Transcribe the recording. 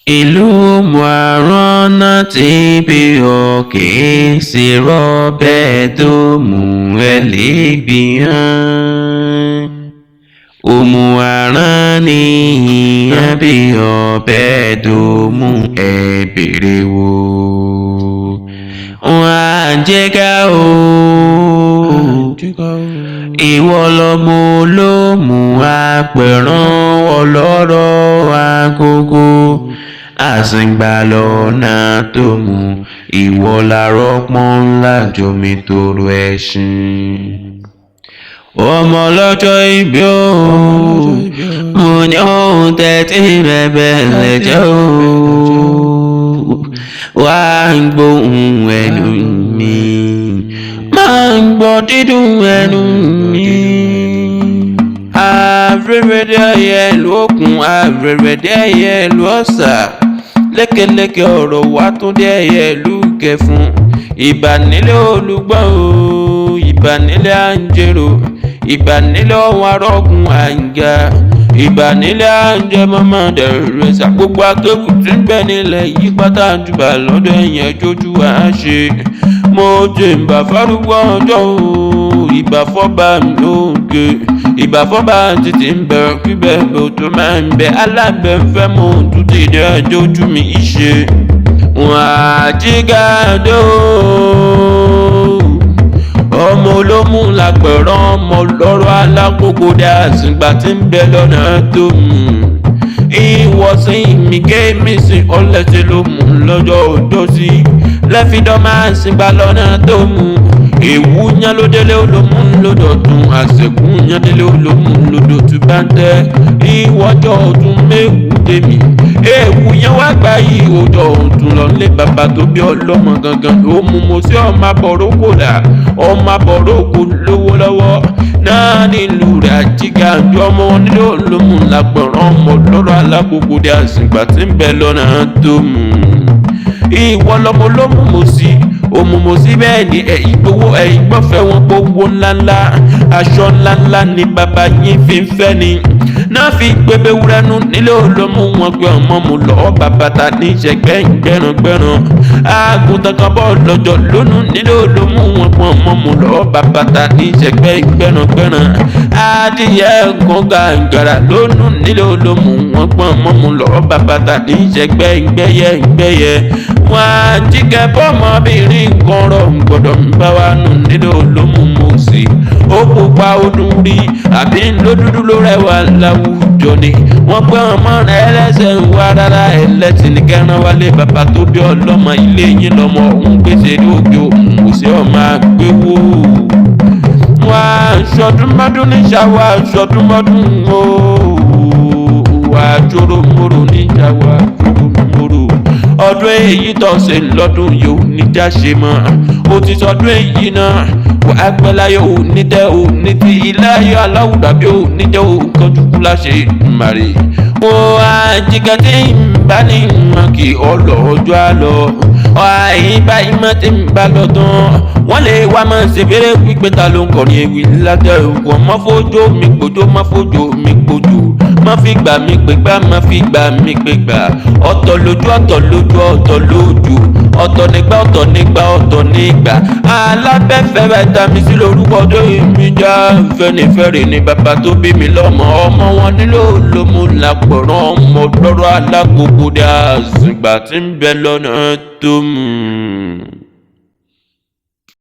ìlú Mwarona tí bí òkè sí rọ́bẹ̀ tó mú ẹlẹ́gbìyàn. Òmùaran ní ìyàn bí ọbẹ̀ tó mú ẹbẹ̀rẹ̀ wò. Wọ́n á jẹ́ ká o. Ìwọ lọmọ olómù apẹ̀rán ọlọ́rọ̀ agogo. Àsìngbà lọ́nà tó mú ìwọ làárọ̀ pọ́n ńlá jomi toro ẹṣin. Ọmọ ọlọ́jọ́ ìbí o, mo ní ohun tẹ́tí bẹ̀bẹ̀ lẹ́jọ́ o. Wá ń gbóhùn ẹnu mi, máa ń gbọ́ dídùn ẹnu mi. Àrẹ̀rẹ̀dẹ̀ ẹyẹ ìlú òkun, àrẹ̀rẹ̀dẹ̀ ẹyẹ ìlú ọ̀sà. Lékeleke ọ̀rọ̀ wá tún dé ẹyẹ ìlú kẹfún. Ìbànílẹ̀ olùgbọ́ o, ìbànílẹ̀ àǹjẹ̀rò. Ìbànílẹ̀ ọ̀hún arọ́gun àǹgà. Ìbànílẹ̀ àǹjẹ̀ mọ́mọ́ dẹ̀rẹ̀ sá. Gbogbo akéwù tí ń bẹ nílẹ̀ yí pátá jùbà lọ́dọ̀ ẹ̀yìn ẹjọ́jú wa ṣe. Mo jẹ ìbà fárúgbọ́ ọjọ́ o, ìbà fọ́ba mi lóge. Ìbà fọ́ba títí ń bẹ̀rẹ̀ kíbẹ̀ bò tó máa ń bẹ. Alábẹ́fẹ́ mo tún ti dẹ́ ẹjọ́jú mi ṣe. Wọ́n á jí gàdó. Ọmọ olómù lápẹ̀rán ọmọ lọ́rọ̀ alákòókò dá àsìngbà tí ń bẹ lọ́nà tó mú. Ìwọ̀sìn mi kéèmí sí ọlẹ́sẹ̀ ló mú lọ́jọ́ òjò sí. Lẹ́fídọ́ máa sìngbà lọ́nà tó mú. Èwú yán ló délé olómù lódòtún. Àsìkò yán délé olómù lódòtún bá ń tẹ́. Ìwọ́jọ́ ọdún méwú tèmi. Èwú yán wá gbá yìí òjò ọdún lọ lé bàbá tó bí ọlọ́mọ gangan. Ó mú mo sí ọmọ abọ̀rọ̀ kò dà. Ọmọ abọ̀rọ̀ kò lówó lọ́wọ́. Náà nílùú rẹ̀ àjíga àjọ ọmọ nílò olómù lágbọ̀rán ọmọ lọ́rọ̀ alákòókò dé àsìgbà tí ń bẹ lọ́nà tó mú. Ìwọ lọmọ olómù mo sí. Òmùmù sí bẹ́ẹ̀ ni ẹ̀yìn gbowó ẹ̀yìn gbọ́fẹ́ wọn gbowó ńláńlá. Aṣọ ńláńlá ni bàbá yín fi ń fẹ́ ni. Náà fi gbébé wúrẹ́nu nílé olómù wọn gbé ọmọ mu lọ́ọ́ bàbá ta ní ìṣẹ́gbẹ́ gbẹ̀ràngbẹ̀ràn. Àgùntàn kan bọ́ lọ́jọ́ lónú nílé olómù wọn gbé ọmọ mu lọ́ọ́ bàbá ta ní ìṣẹ́gbẹ́ gbẹ̀ràngbẹ̀ràn. Adìyẹ kan gàǹgàrà lónú nílé olómù wọn gbé ọmọ mu lọ́ọ́ bàbá ta ní ìṣẹ́gbẹ́ gbẹ̀yẹ. Wọ́n á jíkẹ́ bọ́mọbìnrin kan rọ̀ gbọ́dọ̀ ń bá wa nù nílé olómù mo sí. Ó pupa ọdún rí àbí lódúdú ló rẹwà láwùjọ ni. Wọ́n pẹ́ ọmọ rẹ̀ ẹlẹ́sẹ̀ ń wá rárá ẹlẹ́sìn ní kẹran wálé bàbá tó bí ọlọ́mọ ilé yín lọ́mọ òun gbèsè ní òkè òun kò sí ọmọ àgbéwò. Wọ́n á ṣọdúnmọ́dún ní ṣàwọ̀ ṣọdúnmọ́dún o. Wà á jòrò mòrò ní ṣàwọ̀ jòrò mòrò. Ọdún èyí tọ̀sẹ̀ lọ́dún yóò níjà ṣe mọ́. Ó ti sọdún èyí náà. Wà á pẹ́ láyọ̀ ò ní tẹ́ ò ní ti ilé ayọ̀ aláwùdàbí ò ní jẹ́ ò kọjúkú láṣẹ màrè. Ó àjíkẹ́ tí ń bá ní ìmọ̀ kí ọlọ́jọ́ àlọ́. Àyíbá ìmọ̀ tí ń bá lọ tán. Wọ́n lè wá máa ṣe fèrè pípẹ́ ta ló ń kọrin ewì látẹ̀ òkun. Má fojú mi gbójú, má fojú mi gbójú. Má fi gbà mí gbégbá, má fi gbà mí gbégbá. Ọ̀tọ̀ lójú, ọ̀tọ̀ lójú, ọ̀tọ̀ lójú. Ọ̀tọ̀ nígbà, ọ̀tọ̀ nígbà, ọ̀tọ̀ nígbà. Alábẹ́fẹ́ bá ta mi sí lórúkọ tó mi já. Fẹ́nifẹ́re ni bàbá tó bí mi lọ́mọ. Ọmọ wọn nílò olómù lápọ̀rán ọmọ lọ́rọ̀ alákòókò dé àsìgbà tí ń bẹ lọ́nà tó mú.